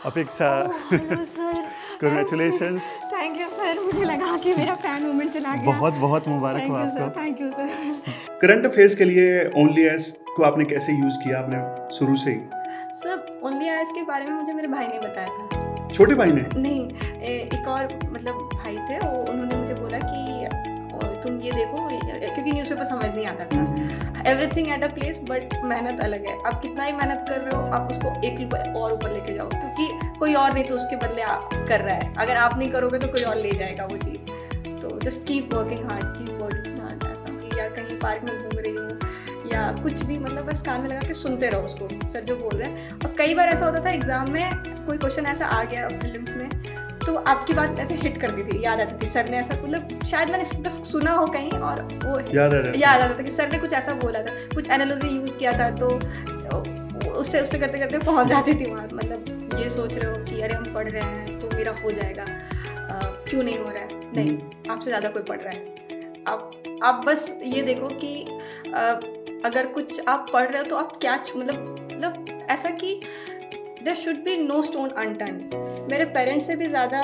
अपेक्षा hello sir. Congratulations. Thank you sir, मुझे लगा कि मेरा फैन मोमेंट चला गया। बहुत बहुत मुबारक हो थैंक यू सर, आपको। Thank you sir. Current affairs के लिए ओनली एस को आपने कैसे यूज किया आपने शुरू से ही? सर ओनली आइज के बारे में मुझे मेरे भाई ने बताया था। छोटे भाई ने? नहीं, एक और मतलब भाई थे, वो उन्होंने मुझे बोला कि तुम ये देखो, क्योंकि न्यूज़पेपर समझ नहीं आता था। Everything at a place, but मेहनत अलग है। आप कितना ही मेहनत कर रहे हो, आप उसको एक level और ऊपर लेके जाओ, क्योंकि कोई और नहीं तो उसके बदले कर रहा है। अगर आप नहीं करोगे तो कोई और ले जाएगा वो चीज़। तो just keep working hard, keep working hard. ऐसा कि या कहीं पार्क में घूम रही हूँ या कुछ भी, मतलब बस कान में लगा के सुनते रहो उसको, सर जो बोल रहे हैं। और कई बार ऐसा होता था एग्जाम में कोई क्वेश्चन ऐसा आ गया प्रीलिम्स में, तो आपकी बात ऐसे हिट करती थी, याद आती थी सर ने ऐसा, मतलब शायद मैंने बस सुना हो कहीं और वो याद आता था कि सर ने कुछ ऐसा बोला था, कुछ एनालॉजी यूज़ किया था, तो उससे करते करते पहुंच जाती थी वहाँ। मतलब ये सोच रहे हो कि अरे हम पढ़ रहे हैं तो मेरा हो जाएगा, क्यों नहीं हो रहा है? नहीं, आपसे ज़्यादा कोई पढ़ रहा है। आप बस ये देखो कि अगर कुछ आप पढ़ रहे हो तो आप क्या मतलब ऐसा कि there should be no stone unturn. मेरे पेरेंट्स से भी ज़्यादा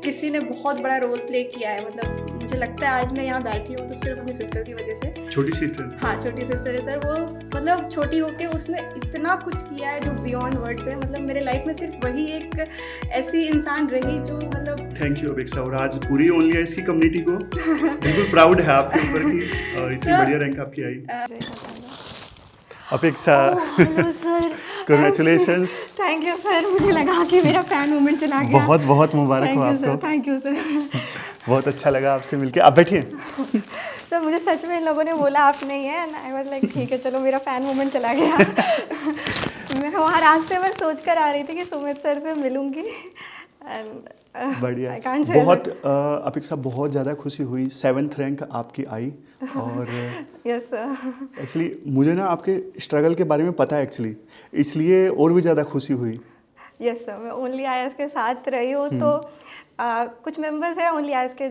किसी ने बहुत बड़ा रोल प्ले किया है। मतलब मुझे लगता है आज मैं यहाँ बैठी हूँ तो सिर्फ अपनी सिस्टर की वजह से। छोटी सिस्टर? हाँ, छोटी सिस्टर है सर। वो मतलब छोटी होके उसने इतना कुछ किया है जो बियॉन्ड वर्ड्स है। मतलब मेरे लाइफ में सिर्फ वही एक ऐसी इंसान रही जो मतलब थैंक यू अपेक्षा। और आज पूरी ओनली एस की कम्युनिटी को बिल्कुल प्राउड है आपके ऊपर कि इतनी बढ़िया रैंक आपकी आई। अपेक्षा hello sir. Congratulations. Thank you sir, मुझे लगा कि मेरा फैन मोमेंट चला गया। बहुत बहुत मुबारक हो आपको। Thank you sir. बहुत अच्छा लगा आपसे मिलके। आप बैठिए। तो मुझे सच में इन लोगों ने बोला आप नहीं है, आई वाज लाइक ठीक है चलो, मेरा फैन मोमेंट चला गया। मैं वहाँ रास्ते में सोच कर आ रही थी कि सुमित सर से मिलूंगी। बढ़िया। बहुत अपेक्षा बहुत ज़्यादा खुशी हुई, 7th रैंक आपकी आई। और यस सर। एक्चुअली मुझे ना आपके स्ट्रगल के बारे में पता है एक्चुअली, इसलिए और भी ज़्यादा खुशी हुई। यस सर, मैं ओनली आईएएस के साथ रही हूँ, तो कुछ मेंबर्स हैं ओनली आईएएस के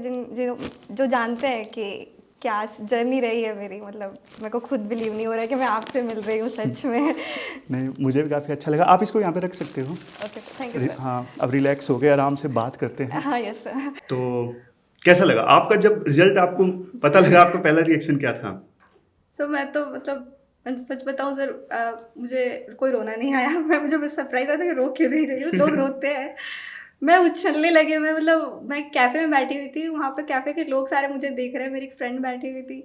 जो जानते हैं कि क्या जर्नी रही है मेरी। मतलब मेरे को खुद बिलीव नहीं हो रहा है कि मैं आपसे मिल रही हूँ सच में। नहीं, मुझे भी काफ़ी अच्छा लगा। आप इसको यहाँ पे रख सकते हो। Okay, thank you sir. हाँ, अब रिलैक्स हो गए, आराम से बात करते हैं। हाँ यस सर। तो कैसा लगा आपका जब रिजल्ट आपको पता लगा? आपका पहला रिएक्शन क्या था? तो मैं तो मतलब मैं सच बताऊं सर, मुझे कोई रोना नहीं आया। मुझे बस सरप्राइज आया था कि रो क्यों नहीं रही हूँ, लोग रोते हैं। मैं उछलने लगी। मैं कैफ़े में बैठी हुई थी, वहाँ पे कैफ़े के लोग सारे मुझे देख रहे हैं, मेरी फ्रेंड बैठी हुई थी।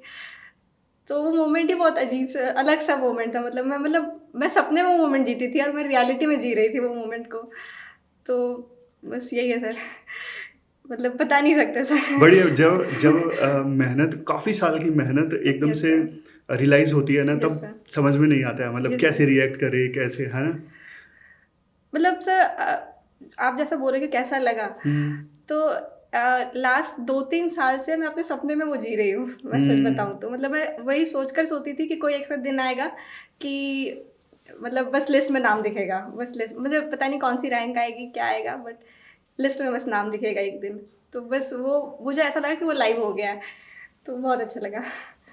तो वो मोमेंट ही बहुत अजीब सा, अलग सा मोमेंट था। मैं सपने में वो मोमेंट जीती थी और मैं रियलिटी में जी रही थी वो मोमेंट को। तो बस यही है सर। मतलब बता नहीं सकते सर। बढ़िया। जब जब मेहनत, काफ़ी साल की मेहनत एकदम यस से सर। रियलाइज होती है ना, यस तब सर। समझ में नहीं आता है मतलब यस कैसे सर। रिएक्ट करे, कैसे, है ना? मतलब सर, आप जैसा बोल रहे कि कैसा लगा, तो लास्ट 2-3 साल से मैं अपने सपने में वो जी रही हूँ। मैं सच बताऊँ तो मतलब मैं वही सोचकर सोती थी कि कोई एक सा दिन आएगा कि मतलब बस लिस्ट में नाम दिखेगा, बस लिस्ट, मुझे पता नहीं कौन सी रैंक आएगी, क्या आएगा, बट लिस्ट में बस नाम दिखेगा एक दिन। तो बस वो मुझे ऐसा लगा कि वो लाइव हो गया है, तो बहुत अच्छा लगा।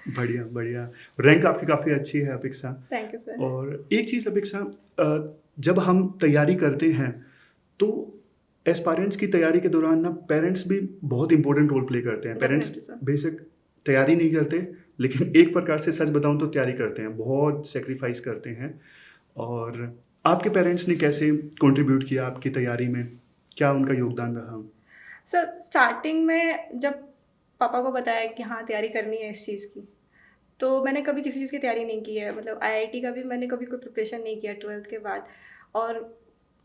बढ़िया बढ़िया। रैंक आपकी काफ़ी अच्छी है अपेक्षा। Thank you sir. और एक चीज़ अपेक्षा, जब हम तैयारी करते हैं तो एस्पायरेंट्स की तैयारी के दौरान ना पेरेंट्स भी बहुत इंपॉर्टेंट रोल प्ले करते हैं। Definitely, parents sir. बेशक तैयारी नहीं करते, लेकिन एक प्रकार से सच बताऊं तो तैयारी करते हैं, बहुत सेक्रीफाइस करते हैं। और आपके पेरेंट्स ने कैसे कंट्रीब्यूट किया आपकी तैयारी में? क्या उनका योगदान रहा? सर स्टार्टिंग में जब पापा को बताया कि हाँ तैयारी करनी है इस चीज़ की, तो मैंने कभी किसी चीज़ की तैयारी नहीं की है। मतलब आईआईटी का भी मैंने कभी कोई प्रिपरेशन नहीं किया 12th के बाद, और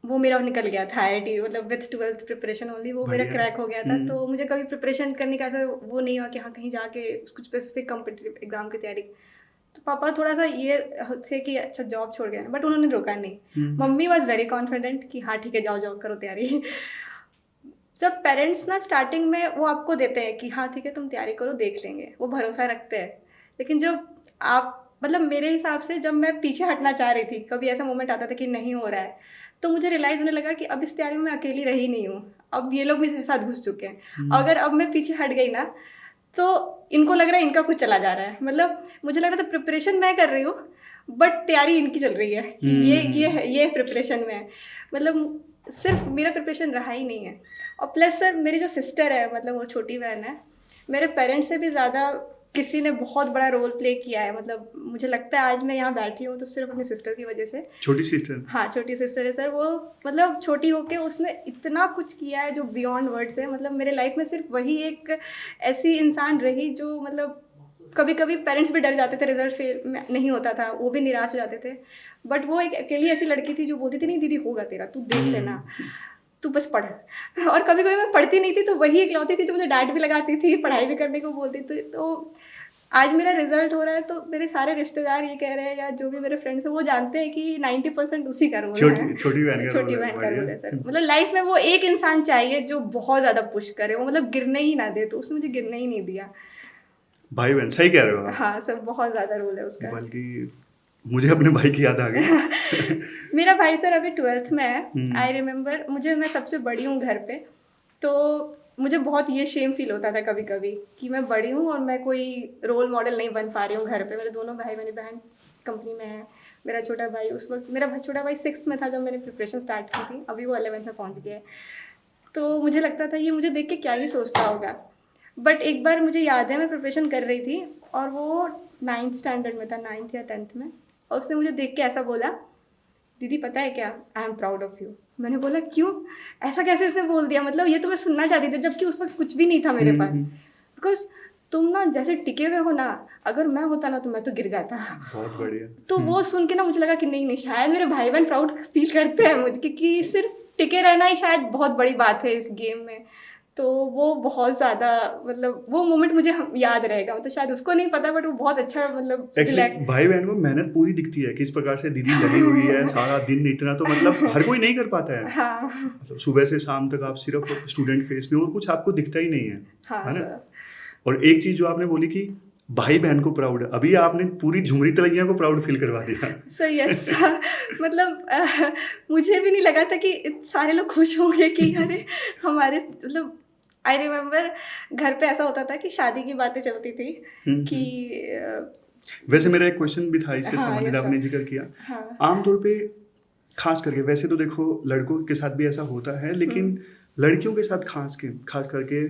वो मेरा निकल गया था आईआईटी, मतलब विथ 12th प्रिपरेशन ओनली वो मेरा बढ़िया। क्रैक हो गया था। तो मुझे कभी प्रिपरेशन करने का ऐसा वो नहीं हुआ कि हाँ कहीं जाके कुछ स्पेसिफिक कॉम्पिटिटिव एग्जाम की तैयारी। तो पापा थोड़ा सा ये थे कि अच्छा जॉब छोड़ गए, बट उन्होंने रोका नहीं। मम्मी वॉज वेरी कॉन्फिडेंट कि हाँ ठीक है जाओ जाओ करो तैयारी। सब पेरेंट्स ना स्टार्टिंग में वो आपको देते हैं कि हाँ ठीक है तुम तैयारी करो, देख लेंगे, वो भरोसा रखते हैं। लेकिन जब आप मतलब मेरे हिसाब से जब मैं पीछे हटना चाह रही थी, कभी ऐसा मोमेंट आता था कि नहीं हो रहा है, तो मुझे रियलाइज़ होने लगा कि अब इस तैयारी में मैं अकेली रही नहीं हूँ, अब ये लोग मेरे साथ घुस चुके हैं। अगर अब मैं पीछे हट गई ना तो इनको लग रहा है इनका कुछ चला जा रहा है। मतलब मुझे लग रहा था प्रिपरेशन मैं कर रही हूँ, बट तैयारी इनकी चल रही है कि ये प्रिपरेशन में है। मतलब सिर्फ मेरा प्रिपरेशन रहा ही नहीं है। और प्लस सर मेरी जो सिस्टर है, मतलब वो छोटी बहन है, मेरे पेरेंट्स से भी ज़्यादा किसी ने बहुत बड़ा रोल प्ले किया है। मतलब मुझे लगता है आज मैं यहाँ बैठी हूँ तो सिर्फ अपनी सिस्टर की वजह से। छोटी सिस्टर? हाँ, छोटी सिस्टर है सर। वो मतलब छोटी होके उसने इतना कुछ किया है जो बियॉन्ड वर्ड्स है। मतलब मेरे लाइफ में सिर्फ वही एक ऐसी इंसान रही जो मतलब कभी कभी पेरेंट्स भी डर जाते थे, रिजल्ट फेल नहीं होता था, वो भी निराश हो जाते थे, बट वो एक अकेली ऐसी लड़की थी जो बोलती थी नहीं दीदी होगा तेरा, तू देख लेना, तू बस पढ़। और कभी कभी मैं पढ़ती नहीं थी तो वही इकलौती थी जो मुझे डांट भी लगाती थी, पढ़ाई भी करने को बोलती थी। तो आज मेरा रिजल्ट हो रहा है तो मेरे सारे रिश्तेदार ये कह रहे हैं या जो भी मेरे फ्रेंड्स हैं वो जानते हैं कि 90% उसी का रोल है। छोटी बहन का छोटी बहन का रोल है सर। मतलब लाइफ में वो एक इंसान चाहिए जो बहुत ज़्यादा पुश करे, वो मतलब गिरने ही ना दे, तो उसने मुझे गिरने ही नहीं दिया। भाई बहन, सही कह रहे हो आप। हाँ सर, बहुत ज़्यादा रोल है उसका। बल्कि मुझे अपने भाई की याद आ गई। मेरा भाई सर अभी 12th में है। आई रिमेम्बर, मैं सबसे बड़ी हूँ घर पे, तो मुझे बहुत ये शेम फील होता था कभी कभी कि मैं बड़ी हूँ और मैं कोई रोल मॉडल नहीं बन पा रही हूँ घर पे। मेरे दोनों भाई, मेरी बहन कंपनी में है, मेरा छोटा भाई उस वक्त, मेरा छोटा भाई 6th में था जब मैंने प्रिपरेशन स्टार्ट की थी, अभी वो 11th में पहुँच गया है। तो मुझे लगता था ये मुझे देख के क्या ही सोचता होगा। बट एक बार मुझे याद है मैं प्रिपरेशन कर रही थी और वो 9th स्टैंडर्ड में था, 9th या 10th में, और उसने मुझे देख के ऐसा बोला, दीदी पता है क्या, I am proud of you. मैंने बोला क्यों, ऐसा कैसे इसने बोल दिया, मतलब ये तो मैं सुनना चाहती थी जबकि उस वक्त कुछ भी नहीं था मेरे पास। बिकॉज तुम ना जैसे टिके हुए हो ना, अगर मैं होता ना तो मैं तो गिर जाता। बहुत बढ़िया। तो वो सुन के ना मुझे लगा कि नहीं शायद मेरे भाई बहन प्राउड फील करते हैं मुझे, क्योंकि सिर्फ टिके रहना ही शायद बहुत बड़ी बात है इस गेम में। तो वो बहुत ज़्यादा, मतलब वो मोमेंट मुझे याद रहेगा। मतलब शायद उसको नहीं पता बट वो बहुत अच्छा, मतलब एक्चुअली भाई बहन को मेहनत पूरी दिखती है, किस प्रकार से दीदी लगी हुई है सारा दिन, इतना तो मतलब हर कोई नहीं कर पाता है। हाँ, मतलब सुबह से शाम तक आप सिर्फ स्टूडेंट फेस में और कुछ आपको दिखता ही नहीं है। हाँ है ना? सर। और एक चीज जो आपने बोली कि भाई बहन को प्राउड, अभी आपने पूरी झुमरी तलैया को प्राउड फील करवा दिया। सो यस, मतलब मुझे भी नहीं लगा था कि सारे लोग खुश होंगे कि अरे हमारे, मतलब आई रिमेम्बर घर पे ऐसा होता था कि शादी की बातें चलती थी कि वैसे मेरा एक क्वेश्चन भी था इससे हाँ, संबंधित, yes, आपने sir. जिक्र किया। हाँ, आमतौर पे खास करके, वैसे तो देखो लड़कों के साथ भी ऐसा होता है, लेकिन लड़कियों के साथ खास करके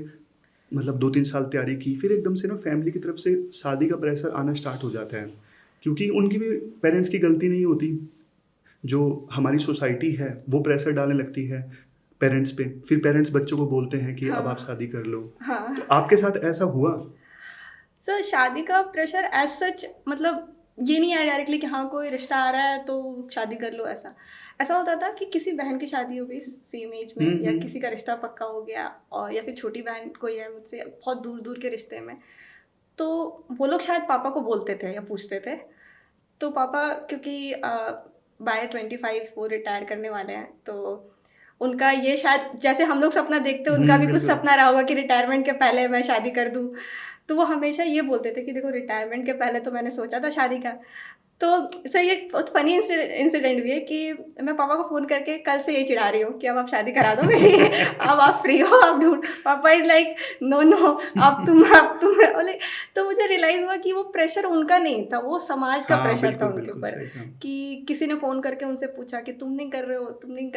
मतलब 2-3 साल तैयारी की, फिर एकदम से ना फैमिली की तरफ से शादी का प्रेशर आना स्टार्ट हो जाता है, क्योंकि उनकी भी पेरेंट्स की गलती नहीं होती, जो हमारी सोसाइटी है वो प्रेशर डालने लगती है पेरेंट्स पे, फिर पेरेंट्स बच्चों को बोलते हैं कि अब आप शादी कर लो। हाँ। तो आपके साथ ऐसा हुआ? सर शादी का प्रेशर एज सच, मतलब ये नहीं आया डायरेक्टली कि हाँ कोई रिश्ता आ रहा है तो शादी कर लो। ऐसा होता था कि किसी बहन की शादी हो गई सेम एज में, या किसी का रिश्ता पक्का हो गया, और या फिर छोटी बहन कोई है मुझसे बहुत दूर दूर के रिश्ते में, तो वो लोग शायद पापा को बोलते थे या पूछते थे। तो पापा क्योंकि बाय 25 वो रिटायर करने वाले हैं, तो उनका ये शायद जैसे हम लोग सपना देखते हैं, उनका भी कुछ सपना रहा होगा कि रिटायरमेंट के पहले मैं शादी कर दूं। तो वो हमेशा ये बोलते थे कि देखो रिटायरमेंट के पहले तो मैंने सोचा था शादी का। तो सर ये बहुत फनी इंसिडेंट भी है कि मैं पापा को फ़ोन करके कल से ये चिढ़ा रही हूँ कि अब आप शादी करा दो मेरी, अब आप फ्री हो, आप ढूंढ। पापा इज़ लाइक नो अब तुम बोले। तो मुझे रियलाइज़ हुआ कि वो प्रेशर उनका नहीं था, वो समाज का प्रेशर था उनके ऊपर, कि किसी ने फ़ोन करके उनसे पूछा कि तुम नहीं कर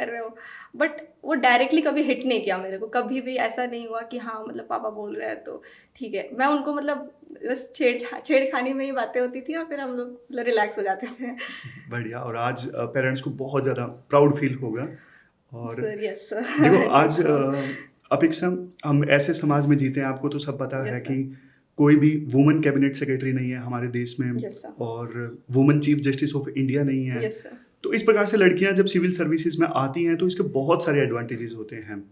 रहे हो। बट वो डायरेक्टली कभी हिट नहीं किया मेरे को, कभी भी ऐसा नहीं हुआ कि हाँ मतलब पापा बोल रहे हैं तो ठीक है। मैं उनको मतलब बस छेड़खानी में ही बातें होती थी और फिर हम लोग मतलब रिलैक्स हो जाते थे। बढ़िया। और आज पेरेंट्स को बहुत ज़्यादा प्राउड फील होगा। और सर यस सर, देखो आज अपेक्षा, हम ऐसे समाज में जीते हैं, आपको तो सब पता है कि कोई भी वुमेन कैबिनेट सेक्रेटरी नहीं है हमारे देश में, और women chief justice of India नहीं है। तो इस प्रकार से लड़कियां जब सिविल सर्विसेज में आती हैं तो इसके बहुत सारे एडवांटेजेस होते हैं,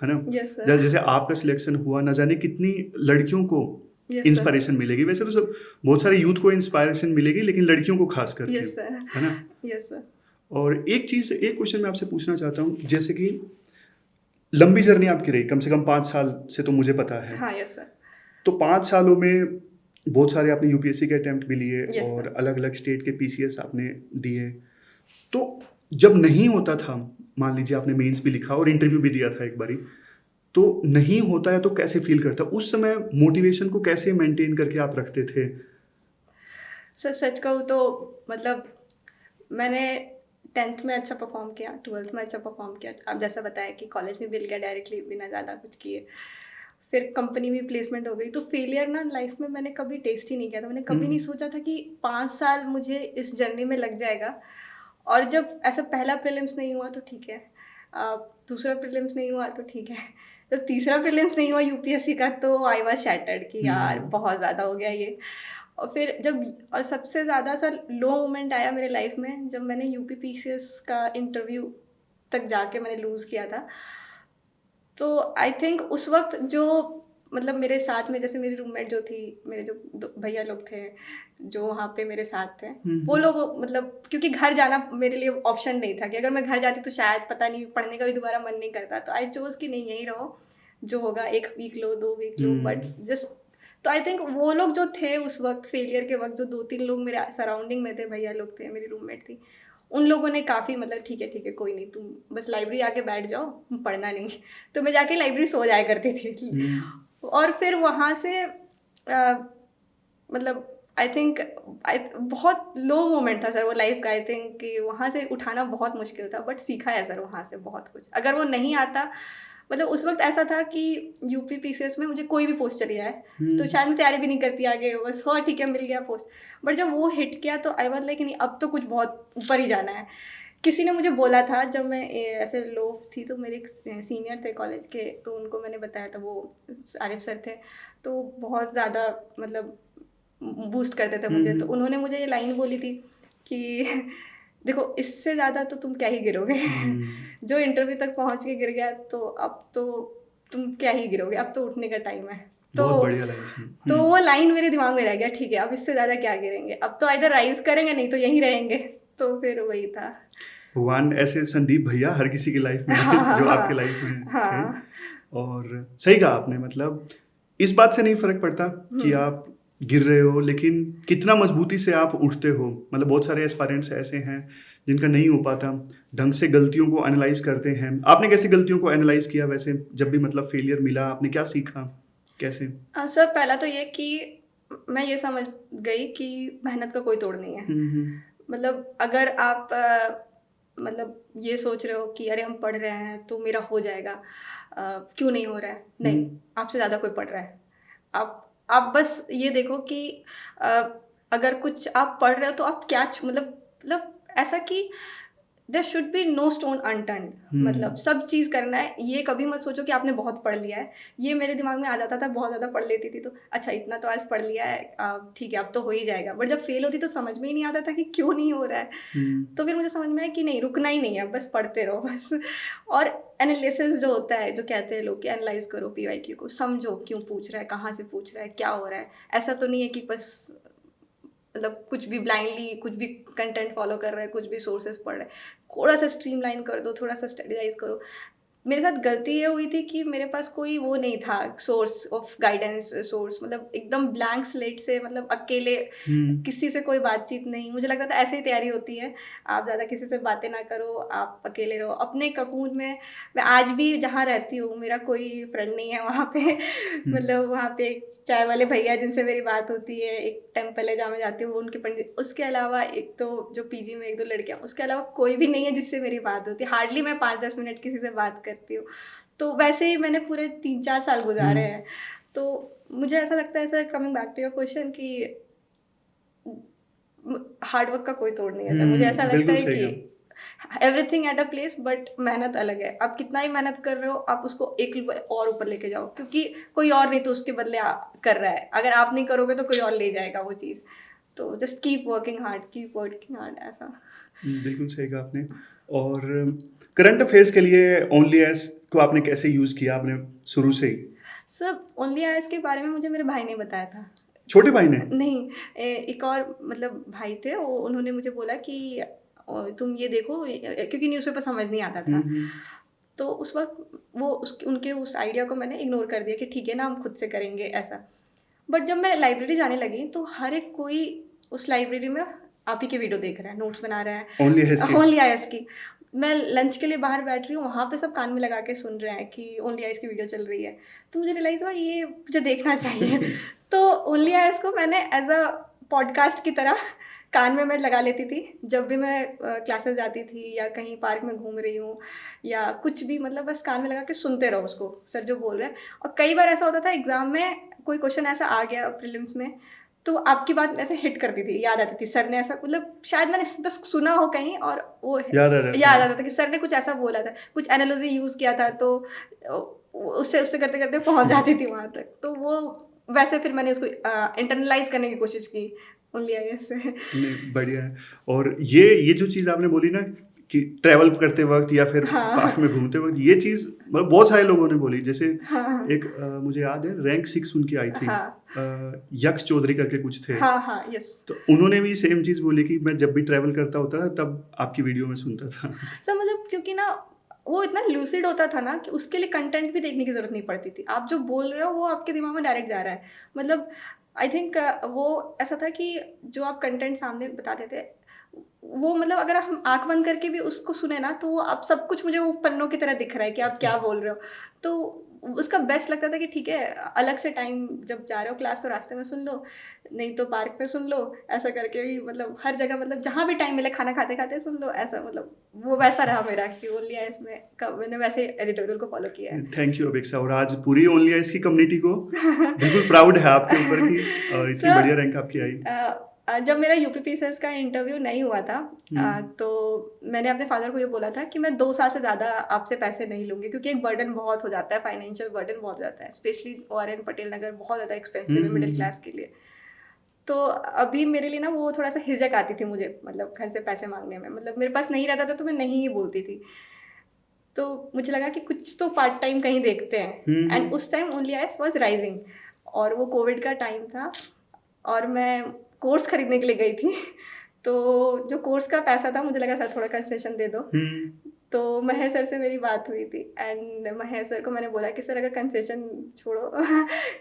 है ना? जैसे आपका सिलेक्शन हुआ, न जाने कितनी लड़कियों को इंस्पिरेशन मिलेगी। वैसे तो सब बहुत सारे यूथ को इंस्पिरेशन मिलेगी, लेकिन लड़कियों को खास करके, है ना? Yes sir. और एक क्वेश्चन मैं आपसे पूछना चाहता हूँ, जैसे कि लंबी जर्नी आपकी रही, कम से कम 5 साल से तो मुझे पता है। हाँ, यस सर। तो 5 सालों में बहुत सारे आपने यूपीएससी के अटेम्प्ट भी लिए, और sir. अलग अलग स्टेट के पीसीएस आपने दिए। तो जब नहीं होता था, मान लीजिए आपने मेंस भी लिखा और इंटरव्यू भी दिया था एक बारी, तो नहीं होता है तो कैसे फील करता? उस समय मोटिवेशन को कैसे मेंटेन करके आप रखते थे? सर सच कहूँ तो मतलब मैंने 10th में अच्छा परफॉर्म किया, 12th में अच्छा परफॉर्म किया, अब जैसा बताया कि कॉलेज में मिल गया डायरेक्टली बिना ज़्यादा कुछ किए, फिर कंपनी में प्लेसमेंट हो गई। तो फेलियर ना लाइफ में मैंने कभी टेस्ट ही नहीं किया था। मैंने कभी नहीं सोचा था कि 5 साल मुझे इस जर्नी में लग जाएगा। और जब ऐसा पहला प्रीलिम्स नहीं हुआ तो ठीक है, दूसरा प्रीलिम्स नहीं हुआ तो ठीक है, जब तीसरा प्रीलिम्स नहीं हुआ यूपीएससी का तो आई वाज शैटर्ड कि यार बहुत ज़्यादा हो गया ये। और फिर जब और सबसे ज़्यादा सा लो मोमेंट आया मेरे लाइफ में जब मैंने यूपी पीसीएस का इंटरव्यू तक जाके मैंने लूज़ किया था। तो आई थिंक उस वक्त जो मतलब मेरे साथ में जैसे मेरी रूममेट जो थी, मेरे जो भैया लोग थे जो वहाँ पे मेरे साथ थे, वो लोग मतलब क्योंकि घर जाना मेरे लिए ऑप्शन नहीं था कि अगर मैं घर जाती तो शायद पता नहीं पढ़ने का भी दोबारा मन नहीं करता। तो आई चोज़ कि नहीं यहीं रहो, जो होगा 1 वीक लो 2 वीक लो, बट जस्ट तो आई थिंक वो लोग जो थे उस वक्त फेलियर के वक्त, जो 2-3 लोग मेरे सराउंडिंग में थे, भैया लोग थे, मेरी रूममेट थी, उन लोगों ने काफ़ी मतलब ठीक है कोई नहीं, तुम बस लाइब्रेरी आके बैठ जाओ, पढ़ना नहीं। तो मैं जाके लाइब्रेरी सो जाया करती थी। और फिर वहाँ से मतलब आई थिंक बहुत लो मोमेंट था सर वो लाइफ का। आई थिंक कि वहाँ से उठाना बहुत मुश्किल था, बट सीखा है सर वहाँ से बहुत कुछ। अगर वो नहीं आता, मतलब उस वक्त ऐसा था कि यूपी पीसीएस में मुझे कोई भी पोस्ट चली जाए तो शायद मैं तैयारी भी नहीं करती आगे, बस हाँ ठीक है मिल गया पोस्ट। बट जब वो हिट किया तो आई वाज लाइक नहीं, अब तो कुछ बहुत ऊपर ही जाना है। किसी ने मुझे बोला था जब मैं ऐसे लो थी, तो मेरे एक सीनियर थे कॉलेज के, तो उनको मैंने बताया था, वो आरिफ सर थे, तो बहुत ज़्यादा मतलब बूस्ट करते थे मुझे। तो उन्होंने मुझे ये लाइन बोली थी कि देखो इससे ज़्यादा तो तुम क्या ही गिरोगे। जो इंटरव्यू तक पहुंच के गिर गया तो अब तो तुम क्या ही गिरोगे, अब तो उठने का टाइम है। तो बहुत बढ़िया लाइन थी। तो वो लाइन मेरे दिमाग में रह गया, ठीक है अब इससे ज़्यादा क्या गिरेंगे, अब तो इधर राइज करेंगे नहीं तो यहीं रहेंगे। तो फिर वही था। भगवान ऐसे संदीप भैया हर किसी की लाइफ में जो आपके लाइफ में थे। हाँ। और सही कहा आपने, मतलब इस बात से नहीं फर्क पड़ता कि आप गिर रहे हो, लेकिन कितना मजबूती से आप उठते हो। मतलब बहुत सारे एस्पायरेंट्स ऐसे हैं जिनका नहीं हो पाता, ढंग से गलतियों को एनालाइज करते हैं। आपने कैसे गलतियों को एनालाइज किया वैसे, जब भी मतलब फेलियर मिला आपने क्या सीखा, कैसे? सर पहला तो ये कि मैं ये समझ गई कि मेहनत का कोई तोड़ नहीं है। मतलब अगर आप मतलब ये सोच रहे हो कि अरे हम पढ़ रहे हैं तो मेरा हो जाएगा, क्यों नहीं हो रहा है, नहीं, आपसे ज़्यादा कोई पढ़ रहा है। आप बस ये देखो कि अगर कुछ आप पढ़ रहे हो तो आप क्या मतलब ऐसा कि there should be no stone unturned, मतलब सब चीज़ करना है। ये कभी मत सोचो कि आपने बहुत पढ़ लिया है। ये मेरे दिमाग में आ जाता था, बहुत ज़्यादा पढ़ लेती थी तो अच्छा इतना तो आज पढ़ लिया है, ठीक है अब तो हो ही जाएगा। बट जब फेल होती तो समझ में ही नहीं आता था कि क्यों नहीं हो रहा है। तो फिर मुझे समझ में आया कि नहीं, रुकना ही नहीं है, बस पढ़ते रहो बस। और एनालिसिस जो होता है, जो कहते हैं लोग कि एनालाइज करो पीवाईक्यू को, समझो क्यों पूछ रहा है, कहाँ से पूछ रहा है, क्या हो रहा है। ऐसा तो नहीं है कि बस मतलब कुछ भी ब्लाइंडली कुछ भी कंटेंट फॉलो कर रहे हैं, कुछ भी सोर्सेज पढ़ रहे हैं। थोड़ा सा स्ट्रीमलाइन कर दो, थोड़ा सा स्टडीजाइज करो। मेरे साथ गलती ये हुई थी कि मेरे पास कोई वो नहीं था सोर्स ऑफ गाइडेंस, सोर्स मतलब एकदम ब्लैंक स्लेट से, मतलब अकेले किसी से कोई बातचीत नहीं। मुझे लगता था ऐसे ही तैयारी होती है, आप ज़्यादा किसी से बातें ना करो, आप अकेले रहो अपने ककून में। मैं आज भी जहाँ रहती हूँ मेरा कोई फ्रेंड नहीं है वहाँ पे। मतलब वहाँ पे एक चाय वाले भैया जिनसे मेरी बात होती है, एक टेम्पल है जहाँ मैं जाती हूँ, वो उनके पंडित, उसके अलावा एक तो जो पीजी में 1-2 लड़कियाँ, उसके अलावा कोई भी नहीं है जिससे मेरी बात होती है। हार्डली मैं 5-10 मिनट किसी से बात करती हूँ। तो वैसे ही मैंने पूरे 3-4 साल गुजारे हैं। तो मुझे ऐसा लगता है sir, coming back to your question, कि हार्डवर्क का कोई तोड़ नहीं है सर। मुझे ऐसा लगता है कि everything at a place, but मेहनत अलग है। आप कितना ही मेहनत कर रहे हो, आप उसको एक और ऊपर लेके जाओ, क्योंकि कोई और नहीं तो उसके बदले कर रहा है। अगर आप नहीं करोगे तो कोई और ले जाएगा वो चीज़। तो जस्ट कीप वर्किंग हार्ड ऐसा। बिल्कुल सही कहा आपने। और करंट अफेयर्स के लिए ओनली एस को आपने कैसे यूज़ किया, आपने शुरू से ही? सर ओनली आईएएस के बारे में मुझे मेरे भाई ने बताया था। छोटे भाई ने? नहीं, एक और मतलब भाई थे, वो उन्होंने मुझे बोला कि तुम ये देखो, क्योंकि न्यूज़पेपर समझ नहीं आता था। तो उस वक्त वो उनके उस आइडिया को मैंने इग्नोर कर दिया कि ठीक है ना, हम खुद से करेंगे ऐसा। बट जब मैं लाइब्रेरी जाने लगी तो हर एक कोई उस लाइब्रेरी में आप ही के वीडियो देख रहा है, नोट्स बना रहा है, ओनली आईएएस की। मैं लंच के लिए बाहर बैठ रही हूँ, वहाँ पे सब कान में लगा के सुन रहे हैं कि ओनली आईएएस की वीडियो चल रही है। तो मुझे रियलाइज़ हुआ ये मुझे देखना चाहिए। तो ओनली आईएएस को मैंने एज अ पॉडकास्ट की तरह कान में मैं लगा लेती थी जब भी मैं क्लासेस जाती थी या कहीं पार्क में घूम रही हूँ या कुछ भी, मतलब बस कान में लगा के सुनते रहो उसको, सर जो बोल रहे हैं। और कई बार ऐसा होता था एग्ज़ाम में कोई क्वेश्चन ऐसा आ गया प्रीलिम्स में, तो आपकी बात ऐसे हिट करती थी, याद आती थी, सर ने ऐसा, मतलब शायद मैंने बस सुना हो कहीं और वो याद आ जाता याद है। आता था कि सर ने कुछ ऐसा बोला था, कुछ एनालॉजी यूज़ किया था, तो उससे उससे करते करते पहुंच जाती थी वहाँ तक। तो वो वैसे फिर मैंने उसको इंटरनलाइज करने की कोशिश की ओनली आई से। नहीं, बढ़िया है। और ये जो चीज़ आपने बोली ना कि ट्रैवल करते वक़्त या फिर पार्क में हाँ घूमते वक़्त, ये चीज़ मतलब बहुत सारे लोगों ने बोली। जैसे हाँ एक मुझे याद है रैंक 6 उनकी आई थी, हाँ यक्स चौधरी करके कुछ थे। हाँ हाँ यस। तो उन्होंने भी सेम चीज़ बोली कि मैं जब भी ट्रैवल करता होता था तब आपकी वीडियो में सुनता था। सर मतलब क्योंकि ना वो इतना लूसिड होता था ना कि उसके लिए कंटेंट भी देखने की ज़रूरत नहीं पड़ती थी। आप जो बोल रहे हो वो आपके दिमाग में डायरेक्ट जा रहा है। मतलब आई थिंक वो ऐसा था कि जो आप कंटेंट सामने बताते थे, वो मतलब अगर हम आँख बंद करके भी उसको सुने ना, तो वो अब सब कुछ मुझे वो पन्नों की तरह दिख रहा है कि आप क्या बोल रहे हो। तो उसका बेस्ट लगता था कि ठीक है, अलग से टाइम जब जा रहे हो क्लास तो रास्ते में सुन लो, नहीं तो पार्क में सुन लो, ऐसा करके ही मतलब हर जगह, मतलब जहाँ भी टाइम मिले खाना खाते-खाते सुन लो, ऐसा मतलब वो वैसा रहा मेरा कि ओनली आइज़ में क मैंने वैसे एडिटोरियल को फ़ॉलो किया है। थैंक यू अपेक्षा। और आज पूरी ओनली आइज़ की कम्युनिटी को बिल्कुल प्राउड है आपके ऊपर कि इतनी सर बढ़िया रैंक आपकी आई। जब मेरा यूपीपीसीएस का इंटरव्यू नहीं हुआ था, हुँ। तो मैंने अपने फादर को ये बोला था कि मैं 2 साल से ज़्यादा आपसे पैसे नहीं लूँगी, क्योंकि एक बर्डन बहुत हो जाता है, फाइनेंशियल बर्डन बहुत हो जाता है, स्पेशली ओआरएन पटेल नगर बहुत ज़्यादा हुँ, एक्सपेंसिव है हुँ, मिडिल हुँ। क्लास के लिए। तो अभी मेरे लिए ना वो थोड़ा-सा हिचक आती थी मुझे, मतलब घर से पैसे माँगने में, मतलब मेरे पास नहीं रहता था तो मैं नहीं ही बोलती थी। तो मुझे लगा कि कुछ तो पार्ट टाइम कहीं देखते हैं, हुँ, एंड हुँ। उस time only eyes was rising और वो कोविड का टाइम था और मैं कोर्स खरीदने के लिए गई थी। तो जो कोर्स का पैसा था मुझे लगा सर थोड़ा कंसेशन दे दो। हुँ। तो महेश सर से मेरी बात हुई थी एंड महेश सर को मैंने बोला कि सर अगर कंसेशन छोड़ो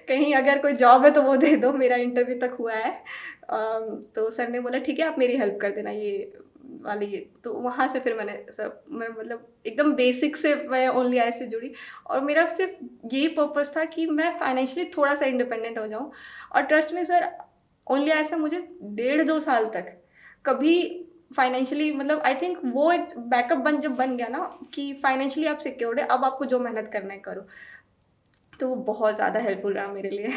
कहीं अगर कोई जॉब है तो वो दे दो, मेरा इंटरव्यू तक हुआ है। तो सर ने बोला ठीक है आप मेरी हेल्प कर देना ये वाली ये। तो वहाँ से फिर मैं मतलब एकदम बेसिक से मैं ओनली आई से जुड़ी और मेरा सिर्फ यही पर्पस था कि मैं फाइनेंशियली थोड़ा सा इंडिपेंडेंट हो जाऊँ। और ट्रस्ट में सर ओनली आई से मुझे 1.5-2 साल तक कभी फाइनेंशियली, मतलब आई थिंक वो एक बैकअप जब बन गया ना कि फाइनेंशियली आप सिक्योर्ड है, अब आपको जो मेहनत करना है करो, तो वो बहुत ज़्यादा हेल्पफुल रहा मेरे लिए।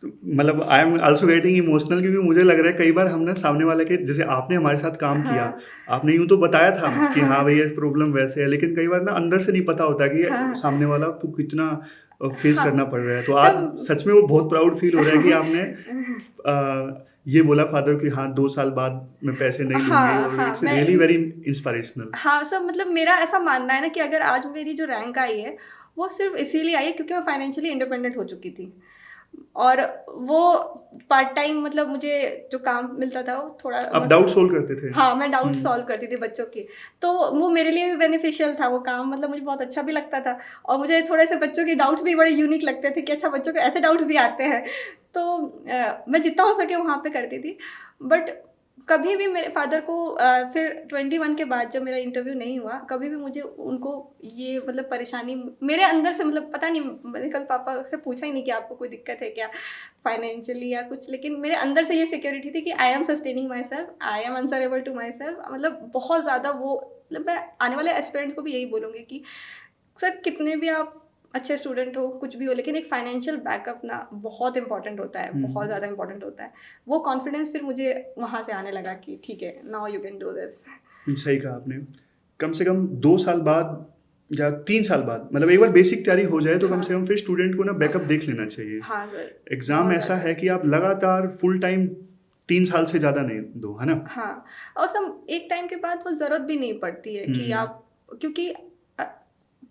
मतलब I am also getting emotional क्योंकि मुझे लग रहा है कई बार हम ना सामने वाले के जैसे आपने हमारे साथ काम किया, हाँ आपने यूँ तो बताया था हाँ कि हाँ हाँ भई ये प्रॉब्लम वैसे है, लेकिन कई बार ना अंदर से नहीं पता होता कि हाँ सामने वाला को कितना फेस हाँ करना पड़ रहा है। तो आज सब सच में वो बहुत प्राउड फील हो रहा है कि आपने ये बोला फादर को कि हाँ 2 साल बाद मैं पैसे नहीं लूँगी हाँ और हाँ इट्स मैं रियली वेरी इंस्पिरेशनल। हाँ, सब मतलब मेरा ऐसा मानना है ना कि अगर आज मेरी जो रैंक आई है, वो सिर्फ़ इसीलिए आई है क्योंकि मैं फाइनेंशियली इंडिपेंडेंट हो चुकी थी। और वो पार्ट टाइम मतलब मुझे जो काम मिलता था वो थोड़ा आप डाउट मतलब सॉल्व करते थे? हाँ, मैं डाउट हुँ। सॉल्व करती थी बच्चों के। तो वो मेरे लिए भी बेनिफिशियल था वो काम, मतलब मुझे बहुत अच्छा भी लगता था और मुझे थोड़े से बच्चों के डाउट्स भी बड़े यूनिक लगते थे कि अच्छा बच्चों को ऐसे डाउट्स भी आते हैं। तो मैं जितना हो सके वहाँ पे करती थी। बट कभी भी मेरे फादर को फिर 21 के बाद जब मेरा इंटरव्यू नहीं हुआ, कभी भी मुझे उनको ये मतलब परेशानी मेरे अंदर से, मतलब पता नहीं, मैंने कल पापा से पूछा ही नहीं कि आपको कोई दिक्कत है क्या फाइनेंशियली या कुछ, लेकिन मेरे अंदर से ये सिक्योरिटी थी कि I am sustaining myself, I am answerable to myself. मतलब बहुत ज़्यादा वो, मतलब मैं आने वाले एस्पिरेंट्स को भी यही बोलूँगी कि सर कितने भी आप अच्छे स्टूडेंट हो, कुछ भी हो, लेकिन एक फाइनेंशियल बैकअप ना बहुत इंपॉर्टेंट होता है, बहुत हुँ। ज़्यादा इंपॉर्टेंट होता है। वो कॉन्फिडेंस फिर मुझे वहाँ से आने लगा कि ठीक है, now you can do this. सही कहा आपने। कम से कम 2 साल बाद या 3 साल बाद मतलब एक बार बेसिक तैयारी हो जाए तो कम से हाँ, कम फिर स्टूडेंट को ना बैकअप देख लेना चाहिए। हाँ सर, एग्ज़ाम बहुत ऐसा ज़्यादा। है कि आप लगातार फुल टाइम 3 साल से ज़्यादा नहीं दो, है ना? हाँ, और सब एक टाइम के बाद वो ज़रूरत भी नहीं पड़ती है कि हुँ। आप, क्योंकि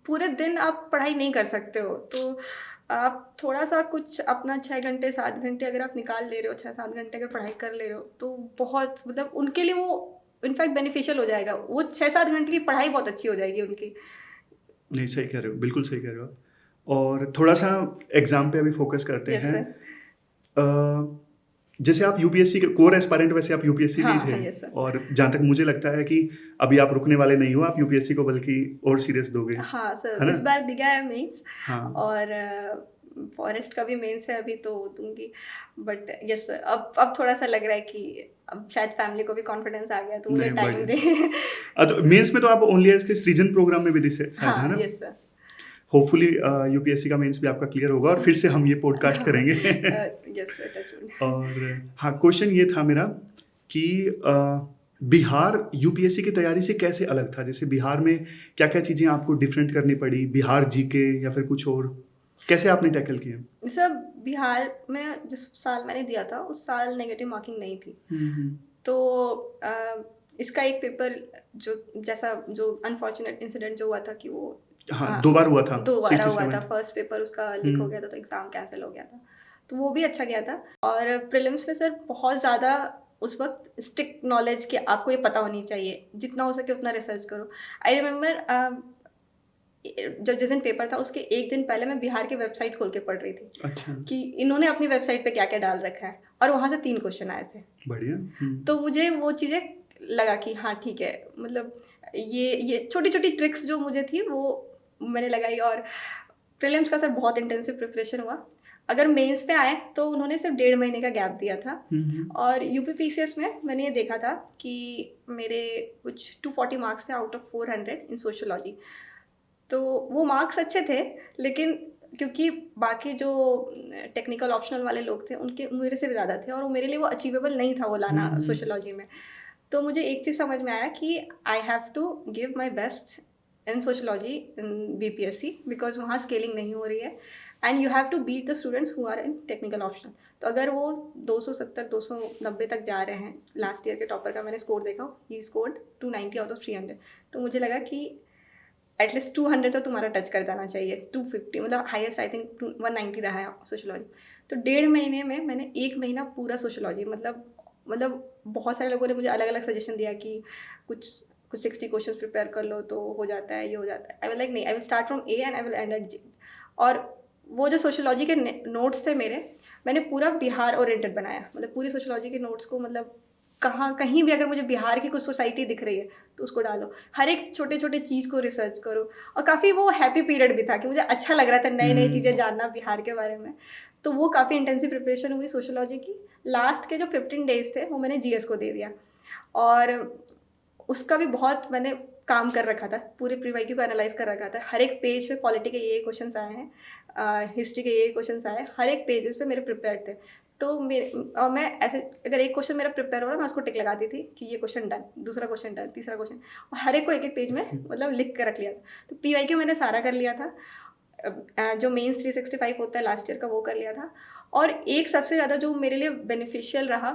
पूरे दिन आप पढ़ाई नहीं कर सकते हो, तो आप थोड़ा-सा कुछ अपना 6 घंटे 7 घंटे अगर आप निकाल ले रहे हो, 6-7 घंटे अगर पढ़ाई कर ले रहे हो, तो बहुत मतलब उनके लिए वो इनफैक्ट बेनिफिशियल हो जाएगा। वो 6-7 घंटे की पढ़ाई बहुत अच्छी हो जाएगी उनकी। नहीं, सही कह रहे हो, बिल्कुल सही कह रहे हो आप। और थोड़ा-सा एग्ज़ाम पे अभी फ़ोकस करते यस हैं। सर। जैसे आप यूपीएससी के कोर एस्पायरेंट वैसे आप यूपीएससी में ही हाँ, थे यस सर। और जहाँ तक मुझे लगता है कि अभी आप रुकने वाले नहीं हो, आप यूपीएससी को बल्कि और सीरियस दोगे, हाँ सर, है ना? इस बार दिया है मेंस हाँ। और फॉरेस्ट का भी मेंस है अभी तो दूँगी। बट यस सर, अब थोड़ा-सा लग रहा है कि अब शायद फैमिली को भी कॉन्फिडेंस आ गया तो मुझे नहीं, टाइम दे। बढ़िया। तो मेंस में तो आप ओनली इसके सृजन प्रोग्राम में भी थे शायद, है हाँ, ना? Yes sir. होपफुली यूपीएससी का मेंस भी आपका क्लियर होगा और फिर से हम ये पॉडकास्ट करेंगे। Yes sir, touch wood. और हाँ, क्वेश्चन ये था मेरा कि बिहार यूपीएससी की तैयारी से कैसे अलग था? जैसे बिहार में क्या-क्या चीज़ें आपको डिफरेंट करनी पड़ी? बिहार जीके या फिर कुछ और? कैसे आपने टैकल किया? सर बिहार में जिस साल मैंने दिया था उस साल नेगेटिव मार्किंग नहीं थी। हुँ। तो इसका एक पेपर जो जैसा जो अनफॉर्चुनेट इंसिडेंट जो हुआ था कि वो हाँ, 2 बार हुआ था, दोबारा हुआ था। 67। फर्स्ट पेपर उसका लीक हो गया था तो एग्ज़ाम कैंसिल हो गया था। तो वो भी अच्छा गया था। और प्रीलिम्स में सर बहुत ज़्यादा उस वक्त स्ट्रिक्ट नॉलेज कि आपको ये पता होनी चाहिए, जितना हो सके उतना रिसर्च करो। आई रिमेंबर जब जिस दिन पेपर था उसके एक दिन पहले मैं बिहार की वेबसाइट खोल के पढ़ रही थी अच्छा, कि इन्होंने अपनी वेबसाइट पे क्या-क्या डाल रखा है, और वहाँ से 3 क्वेश्चन आए थे। बढ़िया। तो मुझे वो चीज़ें लगा कि हाँ ठीक है, मतलब ये छोटी-छोटी ट्रिक्स जो मुझे थी वो मैंने लगाई। और प्रीलिम्स का सर बहुत इंटेंसिव प्रिपरेशन हुआ। अगर मेंस पे आए तो उन्होंने सिर्फ 1.5 महीने का गैप दिया था। और यूपी पीसीएस में मैंने ये देखा था कि मेरे कुछ 240 मार्क्स थे आउट ऑफ 400 इन सोशियोलॉजी। तो वो मार्क्स अच्छे थे, लेकिन क्योंकि बाकी जो टेक्निकल ऑप्शनल वाले लोग थे उनके मेरे से भी ज़्यादा थे और वो मेरे लिए वो अचीवेबल नहीं था वो लाना सोशियोलॉजी में। तो मुझे एक चीज़ समझ में आया कि I have to give my best in sociology in BPSC because वहाँ स्केलिंग नहीं हो रही है and you have to beat the students who are in technical option. तो अगर वो 270-290 तक जा रहे हैं, लास्ट ईयर के टॉपर का मैंने स्कोर देखा, ही स्कोर्ड 290 आउट ऑफ 300। तो मुझे लगा कि एटलीस्ट 200 तो तुम्हारा टच कर जाना चाहिए। 250 मतलब हाईएस्ट आई थिंक 190 रहा है सोशियोलॉजी। तो 1.5 महीने में मैंने 1 महीना पूरा सोशियोलॉजी मतलब बहुत सारे लोगों ने मुझे अलग अलग सजेशन दिया कि कुछ 60 क्वेश्चन प्रिपेयर कर लो तो हो जाता है, ये हो जाता है। आई विल लाइक नहीं, I will start from A and I will end at G. और वो जो सोशियोलॉजी के नोट्स थे मेरे, मैंने पूरा बिहार ओरिएंटेड बनाया। मतलब पूरी सोशियोलॉजी के नोट्स को मतलब कहीं भी अगर मुझे बिहार की कुछ सोसाइटी दिख रही है तो उसको डालो, हर एक छोटे छोटे चीज़ को रिसर्च करो। और काफ़ी वो हैप्पी पीरियड भी था कि मुझे अच्छा लग रहा था नई नई चीज़ें जानना बिहार के बारे में। तो वो काफ़ी इंटेंसिव प्रिपरेशन हुई सोशियोलॉजी की। लास्ट के जो 15 डेज थे वो मैंने जीएस को दे दिया और उसका भी बहुत मैंने काम कर रखा था, पूरे प्रीवाईक्यू को एनालाइज कर रखा था। हर एक पेज पे पॉलिटी के ये क्वेश्चंस आए हैं, हिस्ट्री के ये क्वेश्चंस आए हैं, हर एक पेजेस पे मेरे प्रिपेयर थे। तो और मैं ऐसे अगर एक क्वेश्चन मेरा प्रिपेयर हो रहा है मैं उसको टिक लगाती थी कि ये क्वेश्चन डन, दूसरा क्वेश्चन डन, तीसरा क्वेश्चन, और हर एक को एक एक पेज में मतलब लिख कर रख लिया था। तो पीवाईक्यू मैंने सारा कर लिया था। जो मेंस 365 होता है लास्ट ईयर का वो कर लिया था। और एक सबसे ज़्यादा जो मेरे लिए बेनिफिशियल रहा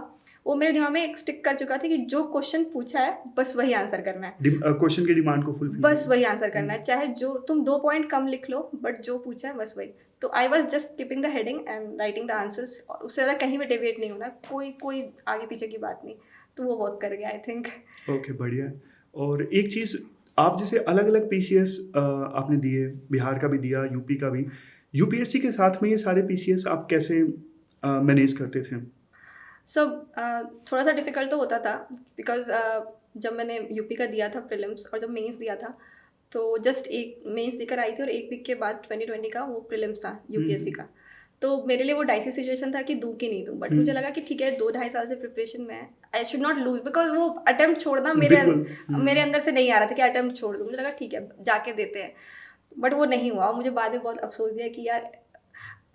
वो मेरे दिमाग में एक स्टिक कर चुका था कि जो क्वेश्चन पूछा है बस वही आंसर करना है। क्वेश्चन की डिमांड को फुलफिल बस वही आंसर करना है, चाहे जो तुम 2 पॉइंट कम लिख लो बट जो पूछा है बस वही। तो I was just keeping the heading and writing the answers, और उससे ज़्यादा कहीं भी डेविएट नहीं होना, कोई आगे पीछे की बात नहीं। तो वो वर्क कर गया आई थिंक। ओके, बढ़िया। और एक चीज़, आप जैसे अलग अलग पीसीएस आपने दिए, बिहार का भी दिया, यूपी का भी, यूपीएससी के साथ में ये सारे पीसीएस आप कैसे मैनेज करते थे? सब थोड़ा सा डिफ़िकल्ट तो होता था बिकॉज जब मैंने यूपी का दिया था प्रीलिम्स और जब मेंस दिया था तो जस्ट एक मेंस देकर आई थी और एक वीक के बाद 2020 का वो प्रीलिम्स था यूपीएससी का। तो मेरे लिए वो डाइसी सिचुएशन था कि दूँ कि नहीं दूँ, बट मुझे लगा कि ठीक है 2-2.5 साल से प्रिपरेशन में है, I should not lose because वो अटेम्प्ट छोड़ना मेरे अंदर से नहीं आ रहा था कि अटेम्प्ट छोड़ दूँ। मुझे लगा ठीक है जाके देते हैं, बट वो नहीं हुआ। मुझे बाद में बहुत अफसोस दिया कि यार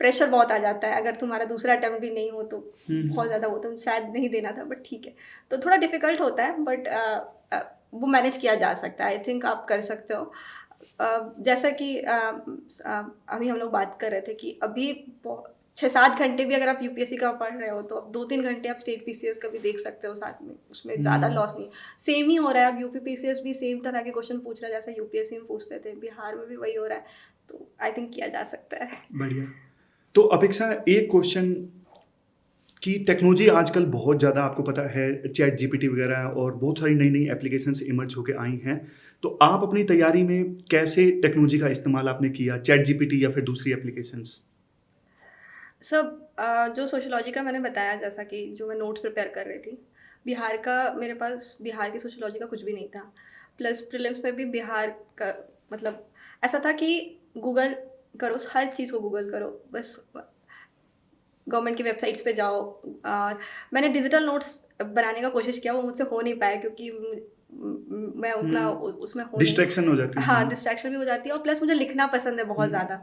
प्रेशर बहुत आ जाता है, अगर तुम्हारा दूसरा अटेम्प्ट भी नहीं हो तो बहुत ज़्यादा वो तो शायद नहीं देना था, बट ठीक है। तो थोड़ा डिफ़िकल्ट होता है बट वो मैनेज किया जा सकता है। आई थिंक आप कर सकते हो। जैसा कि अभी हम लोग बात कर रहे थे कि अभी 6-7 घंटे भी अगर आप यूपीएससी का पढ़ रहे हो तो अब 2-3 घंटे आप स्टेट पीसीएस का भी देख सकते हो साथ में, उसमें ज़्यादा लॉस नहीं। सेम ही हो रहा है, अब यूपी पीसीएस भी सेम तरह के क्वेश्चन पूछ रहा है जैसा यूपीएससी में पूछते थे, बिहार में भी वही हो रहा है। तो आई थिंक किया जा सकता है। बढ़िया। तो अपेक्षा, एक क्वेश्चन कि टेक्नोलॉजी आजकल बहुत ज़्यादा, आपको पता है, चैट जीपीटी वगैरह और बहुत सारी नई नई एप्लीकेशंस इमर्ज होके आई हैं। तो आप अपनी तैयारी में कैसे टेक्नोलॉजी का इस्तेमाल आपने किया, चैट जीपीटी या फिर दूसरी एप्लीकेशंस? सब जो सोशियोलॉजी का मैंने बताया, जैसा कि जो मैं नोट्स प्रिपेयर कर रही थी, बिहार का मेरे पास बिहार की सोशियोलॉजी का कुछ भी नहीं था। प्लस प्रीलिम्स में भी बिहार का मतलब ऐसा था कि गूगल करो, हर चीज़ को गूगल करो, बस गवर्नमेंट की वेबसाइट्स पे जाओ। और मैंने डिजिटल नोट्स बनाने का कोशिश किया, वो मुझसे हो नहीं पाया क्योंकि मैं उतना उसमें हो नहीं। डिस्ट्रैक्शन हो जाती है। हाँ, डिस्ट्रैक्शन भी हो जाती है और प्लस मुझे लिखना पसंद है बहुत ज़्यादा।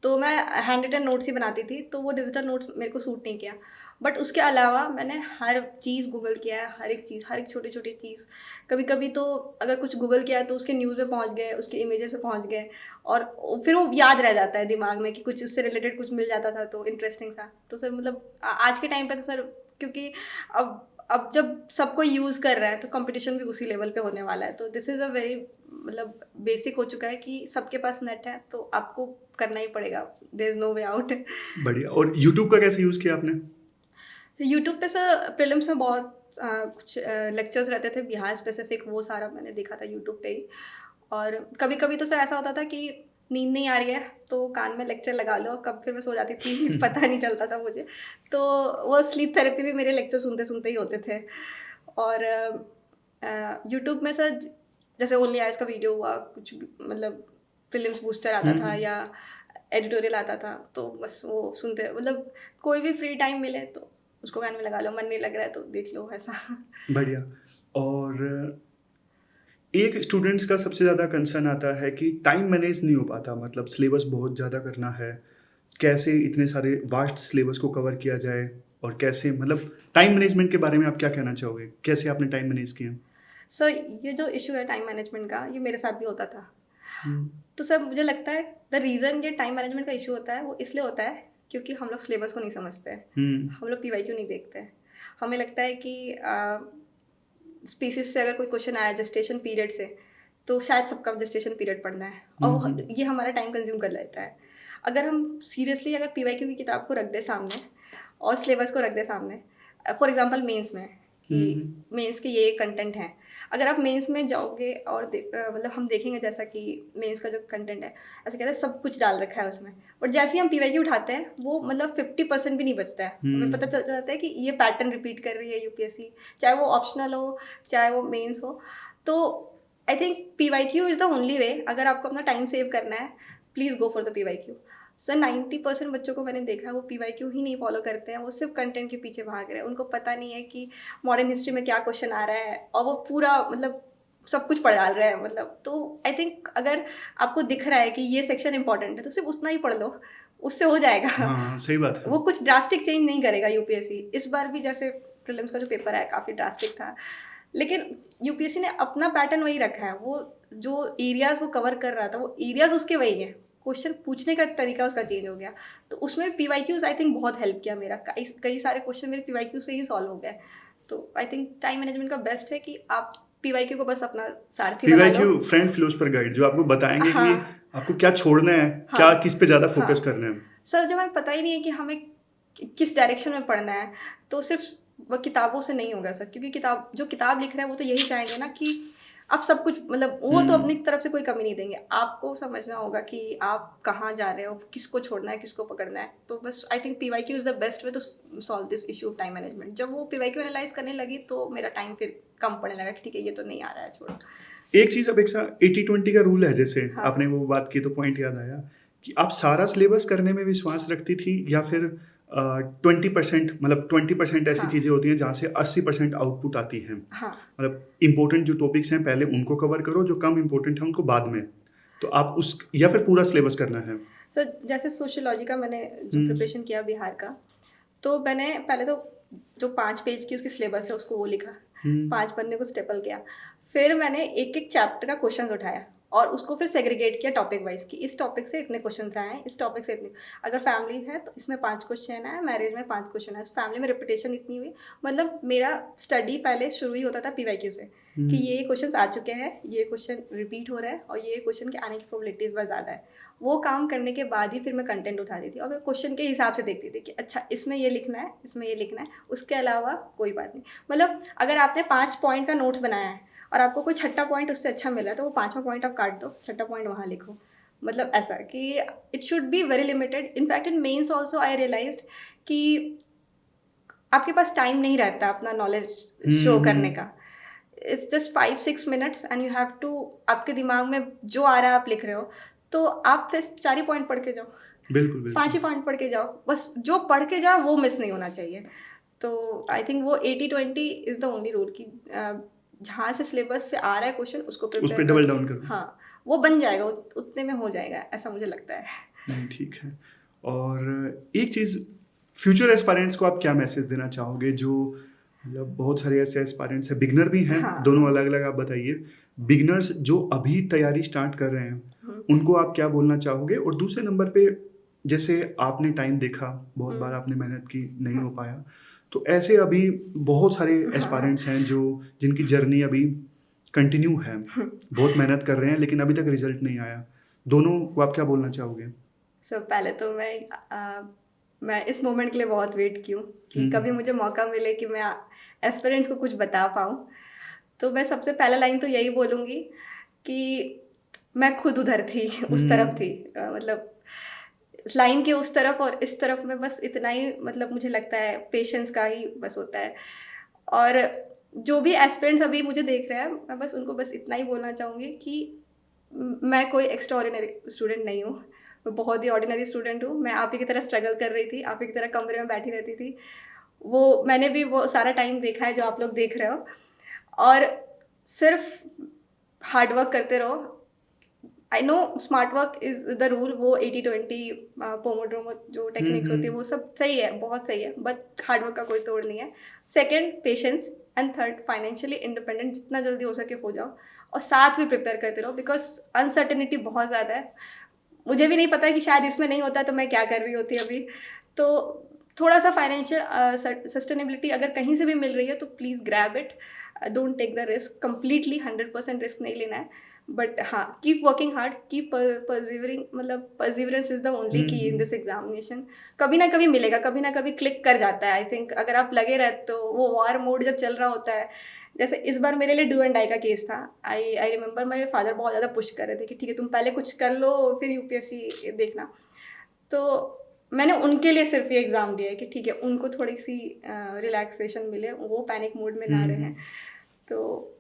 तो मैं हैंड रिटन नोट्स ही बनाती थी, तो वो डिजिटल नोट्स मेरे को सूट नहीं किया। बट उसके अलावा मैंने हर चीज़ गूगल किया है, हर एक चीज़, हर एक छोटी-छोटी चीज़। कभी-कभी तो अगर कुछ गूगल किया है तो उसके न्यूज़ में पहुँच गए, उसके इमेजेस में पहुँच गए और फिर वो याद रह जाता है दिमाग में कि कुछ उससे रिलेटेड कुछ मिल जाता था तो इंटरेस्टिंग था। तो सर मतलब आज के टाइम पे तो सर, क्योंकि अब जब सब कोई यूज़ कर रहा है तो कंपटीशन भी उसी लेवल पे होने वाला है। तो दिस इज़ अ वेरी मतलब बेसिक हो चुका है कि सबके पास नेट है तो आपको करना ही पड़ेगा, there is no way out. बढ़िया। और यूट्यूब का कैसे यूज़ किया आपने? तो यूट्यूब पे सर प्रीलिम्स में बहुत कुछ लेक्चर्स रहते थे बिहार स्पेसिफिक, वो सारा मैंने देखा था यूट्यूब पे ही। और कभी कभी तो सर ऐसा होता था कि नींद नहीं आ रही है तो कान में लेक्चर लगा लो, कब फिर मैं सो जाती थी पता नहीं चलता था मुझे। तो वो स्लीप थेरेपी भी मेरे लेक्चर सुनते सुनते ही होते थे। और यूट्यूब में सर जैसे ओनली आइज का वीडियो हुआ, कुछ भी मतलब प्रीलिम्स बूस्टर आता था या एडिटोरियल आता था, तो बस वो सुनते मतलब कोई भी फ्री टाइम मिले तो उसको कान में लगा लो, मन नहीं लग रहा है तो देख लो ऐसा। बढ़िया। और एक स्टूडेंट्स का सबसे ज़्यादा कंसर्न आता है कि टाइम मैनेज नहीं हो पाता, मतलब सिलेबस बहुत ज़्यादा करना है, कैसे इतने सारे वास्ट सिलेबस को कवर किया जाए और कैसे, मतलब टाइम मैनेजमेंट के बारे में आप क्या कहना चाहोगे? कैसे आपने टाइम मैनेज किया? सर ये जो इशू है टाइम मैनेजमेंट का, ये मेरे साथ भी होता था। तो सर मुझे लगता है द रीज़न ये टाइम मैनेजमेंट का इशू होता है वो इसलिए होता है क्योंकि हम लोग सिलेबस को नहीं समझते हैं, हम लोग पीवाईक्यू नहीं देखते हैं। हमें लगता है कि स्पीसीज से अगर कोई क्वेश्चन आया जेस्टेशन पीरियड से, तो शायद सबका जेस्टेशन पीरियड पढ़ना है और ये हमारा टाइम कंज्यूम कर लेता है। अगर हम सीरियसली अगर पीवाईक्यू की किताब को रख दे सामने और सिलेबस को रख दे सामने, फॉर एग्जांपल मेंस में कि मेंस के ये कंटेंट हैं, अगर आप मेंस में जाओगे और मतलब हम देखेंगे जैसा कि मेंस का जो कंटेंट है ऐसे कहते हैं सब कुछ डाल रखा है उसमें, बट जैसे ही हम पीवाईक्यू उठाते हैं वो मतलब 50% भी नहीं बचता है। हमें पता चल जाता है कि ये पैटर्न रिपीट कर रही है यूपीएससी, चाहे वो ऑप्शनल हो चाहे वो मेंस हो। तो I think PYQ is the only way. अगर आपको अपना टाइम सेव करना है please go for the PYQ. Sir 90% बच्चों को मैंने देखा है वो पीवाईक्यू ही नहीं फॉलो करते हैं, वो सिर्फ कंटेंट के पीछे भाग रहे हैं। उनको पता नहीं है कि मॉडर्न हिस्ट्री में क्या क्वेश्चन आ रहा है और वो पूरा मतलब सब कुछ पढ़ डाल रहे हैं मतलब। तो आई थिंक अगर आपको दिख रहा है कि ये सेक्शन इंपॉर्टेंट है तो सिर्फ उतना ही पढ़ लो, उससे हो जाएगा। हाँ, सही बात है। वो कुछ ड्रास्टिक चेंज नहीं करेगा यूपीएससी। इस बार भी जैसे प्रीलिम्स का जो पेपर है काफ़ी ड्रास्टिक था, लेकिन यूपीएससी ने अपना पैटर्न वही रखा है। वो जो एरियाज वो कवर कर रहा था वो एरियाज उसके वही हैं, क्वेश्चन पूछने का तरीका उसका चेंज हो गया। तो उसमें पीवाईक्यूज आई थिंक बहुत हेल्प किया मेरा। कई सारे क्वेश्चन मेरे पीवाईक्यू से ही सॉल्व हो गए। तो आई थिंक टाइम मैनेजमेंट का बेस्ट है कि आप पीवाईक्यू को बस अपना सारथी बना लो। पीवाईक्यू फ्रेंड फिलोसफर गाइड जो आपको बताएंगे कि आपको क्या छोड़ना है, हाँ, क्या किस पे ज़्यादा फोकस करना है। सर जब हमें पता ही नहीं है कि हमें किस डायरेक्शन में पढ़ना है तो सिर्फ वह किताबों से नहीं होगा सर, क्योंकि किताब लिख रहे हैं वो तो यही चाहेंगे ना कि आप सब कुछ मतलब वो तो अपनी तरफ से कोई कमी नहीं देंगे। आपको समझना होगा कि आप कहाँ जा रहे हो, किसको छोड़ना है, किसको पकड़ना है। तो बस I think PYQ is the best way to solve this issue of time management. जब वो पीवाईक्यू एनालाइज करने लगी तो मेरा टाइम फिर कम पड़ने लगा कि ठीक है ये तो नहीं आ रहा है, छोड़ो। एक चीज़, अब एक 80-20 का रूल है, जैसे आपने वो बात की तो पॉइंट याद आया कि आप सारा सिलेबस करने में विश्वास रखती थी या फिर 20%, मतलब 20% ऐसी चीज़ें होती हैं जहाँ से 80% आउटपुट आती हैं। मतलब इंपॉर्टेंट जो टॉपिक्स हैं पहले उनको कवर करो, जो कम इंपॉर्टेंट है उनको बाद में। तो आप उस या फिर पूरा सिलेबस करना है? सर जैसे सोशियोलॉजी का मैंने जो प्रिपरेशन किया बिहार का, तो मैंने पहले तो जो 5 पेज की उसकी सिलेबस है उसको वो लिखा, 5 पन्ने को स्टेपल किया। फिर मैंने एक एक चैप्टर का क्वेश्चन उठाया और उसको फिर सेग्रीगेट किया टॉपिक वाइज कि इस टॉपिक से इतने क्वेश्चन आए हैं, इस टॉपिक से इतने। अगर फैमिली है तो इसमें 5 क्वेश्चन है, मैरिज में 5 क्वेश्चन है, फैमिली में रिपीटेशन इतनी हुई। मतलब मेरा स्टडी पहले शुरू ही होता था पीवाईक्यू से कि ये क्वेश्चन आ चुके हैं, ये क्वेश्चन रिपीट हो रहा है और ये क्वेश्चन के आने की प्रोबेबिलिटीज़ बहुत ज़्यादा है। वो काम करने के बाद ही फिर मैं कंटेंट उठाती थी और मैं क्वेश्चन के हिसाब से देखती थी कि अच्छा इसमें ये लिखना है, इसमें ये लिखना है, उसके अलावा कोई बात नहीं। मतलब अगर आपने 5 पॉइंट का नोट्स बनाया है और आपको कोई छठा पॉइंट उससे अच्छा मिला है तो वो 5वां पॉइंट आप काट दो, छठा पॉइंट वहाँ लिखो। मतलब ऐसा कि it should be very limited. In fact in mains also I realized कि आपके पास टाइम नहीं रहता अपना नॉलेज शो करने का। It's just 5-6 minutes and you have to, आपके दिमाग में जो आ रहा है आप लिख रहे हो, तो आप फिर 4 ही पॉइंट पढ़ के जाओ, बिल्कुल 5 ही पॉइंट पढ़ के जाओ, बस जो पढ़ के जाओ वो मिस नहीं होना चाहिए। तो आई थिंक वो 80-20 इज़ द ओनली रूल कि जहाँ से सिलेबस से आ रहा है क्वेश्चन उसको उस प्रिपेयर पे डबल डाउन करो। हाँ, वो बन जाएगा, उतने में हो जाएगा, ऐसा मुझे लगता है। नहीं, ठीक है। और एक चीज़, फ्यूचर एस्पायरेंट्स को आप क्या मैसेज देना चाहोगे, जो मतलब बहुत सारे ऐसे एस्पायरेंट्स हैं, बिगनर भी हैं, हाँ। दोनों अलग-अलग आप बताइए। बिगनर्स जो अभी तैयारी स्टार्ट कर रहे हैं, हुँ, उनको आप क्या बोलना चाहोगे? और दूसरे नंबर पे, जैसे आपने टाइम देखा, बहुत बार आपने मेहनत की, नहीं हो पाया, तो ऐसे अभी बहुत सारे एस्पायरेंट्स हैं जो जिनकी जर्नी अभी कंटिन्यू है, बहुत मेहनत कर रहे हैं, लेकिन अभी तक रिजल्ट नहीं आया। दोनों को आप क्या बोलना चाहोगे? पहले तो मैं इस मोमेंट के लिए बहुत वेट की हूँ कि कभी मुझे मौका मिले कि मैं एस्पिरेंट्स को कुछ बता पाऊँ। तो मैं सबसे पहला लाइन तो यही बोलूँगी कि मैं खुद उधर थी, उस तरफ थी। मतलब इस लाइन के उस तरफ और इस तरफ में बस इतना ही, मतलब मुझे लगता है पेशेंस का ही बस होता है। और जो भी एस्पिरेंट्स अभी मुझे देख रहे हैं, मैं बस उनको बस इतना ही बोलना चाहूँगी कि मैं कोई एक्स्ट्राऑर्डिनरी स्टूडेंट नहीं हूँ, मैं बहुत ही ऑर्डिनरी स्टूडेंट हूँ। मैं आप ही की तरह स्ट्रगल कर रही थी, आप ही की तरह कमरे में बैठी रहती थी। मैंने भी वो सारा टाइम देखा है जो आप लोग देख रहे हो, और सिर्फ हार्ड वर्क करते रहो। I know smart work is the rule, वो 80-20 पोमोड्रोमो जो टेक्निक्स होती है वो सब सही है, बहुत सही है, बट हार्ड वर्क का कोई तोड़ नहीं है। Second patience, and third financially independent जितना जल्दी हो सके हो जाओ, और साथ में प्रिपेयर करते रहो, बिकॉज अनसर्टेनिटी बहुत ज़्यादा है। मुझे भी नहीं पता कि शायद इसमें नहीं होता तो मैं क्या कर रही होती अभी। तो थोड़ा सा फाइनेंशियल सस्टेनेबिलिटी अगर कहीं से भी मिल रही है तो please grab it, don't take the risk completely, 100% risk नहीं लेना है। बट हाँ, keep working hard, keep persevering, मतलब perseverance is the only key in this examination. कभी ना कभी मिलेगा, कभी ना कभी क्लिक कर जाता है। आई थिंक अगर आप लगे रहते तो, वो वॉर मोड जब चल रहा होता है, जैसे इस बार मेरे लिए डू एंड डाई का केस था। आई रिमेंबर मेरे फादर बहुत ज़्यादा पुश कर रहे थे कि ठीक है तुम पहले कुछ कर लो फिर यूपीएससी देखना। तो मैंने उनके लिए सिर्फ ये एग्ज़ाम दिया है कि ठीक है उनको थोड़ी सी रिलैक्सेशन मिले, वो पैनिक मोड में ना रहें। तो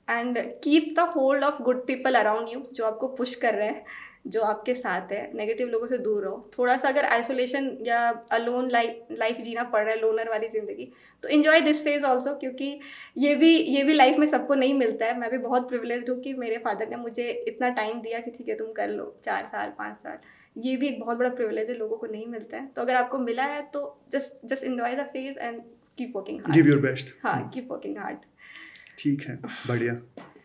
and keep the hold of good people around you, जो आपको पुश कर रहे हैं, जो आपके साथ है। नेगेटिव लोगों से दूर रहो। थोड़ा सा अगर आइसोलेशन या अलोन लाइफ जीना पड़ रहा है, लोनर वाली ज़िंदगी, तो इन्जॉय दिस फेज ऑल्सो, क्योंकि ये भी लाइफ में सबको नहीं मिलता है। मैं भी बहुत प्रिविलेज्ड हूँ कि मेरे फादर ने मुझे इतना टाइम दिया कि ठीक है तुम कर लो 4 साल 5 साल। ये भी एक बहुत बड़ा प्रिविलेज है, लोगों को नहीं मिलता है। तो अगर आपको मिला है तो just enjoy the phase and keep working hard. Give your best. हाँ, कीप वर्किंग हार्ड। ठीक है, बढ़िया।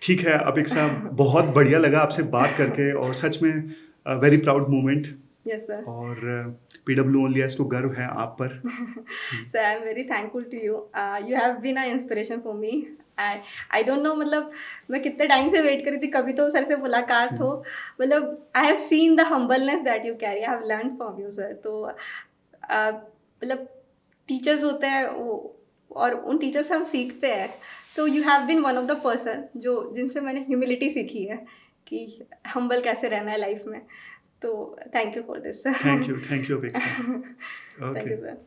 ठीक है, अपेक्षा, बहुत बढ़िया लगा आपसे बात करके, और सच में very proud moment. Yes sir. और पीडब्ल्यू ओनली एस को गर्व है आप पर। Sir I am very thankful to you, you have been a inspiration for me. I don't know, मतलब मैं कितने टाइम से वेट करी थी कभी तो सर से मुलाकात हो। मतलब I have seen the humbleness that you carry, I have learn from you sir. तो मतलब टीचर्स होते हैं वो, और उन टीचर से हम सीखते हैं। तो you have been one of the person जो जिनसे मैंने ह्यूमिलिटी सीखी है कि हम्बल कैसे रहना है लाइफ में। तो thank you for this sir. Thank you Apeksha. Thank okay. You sir.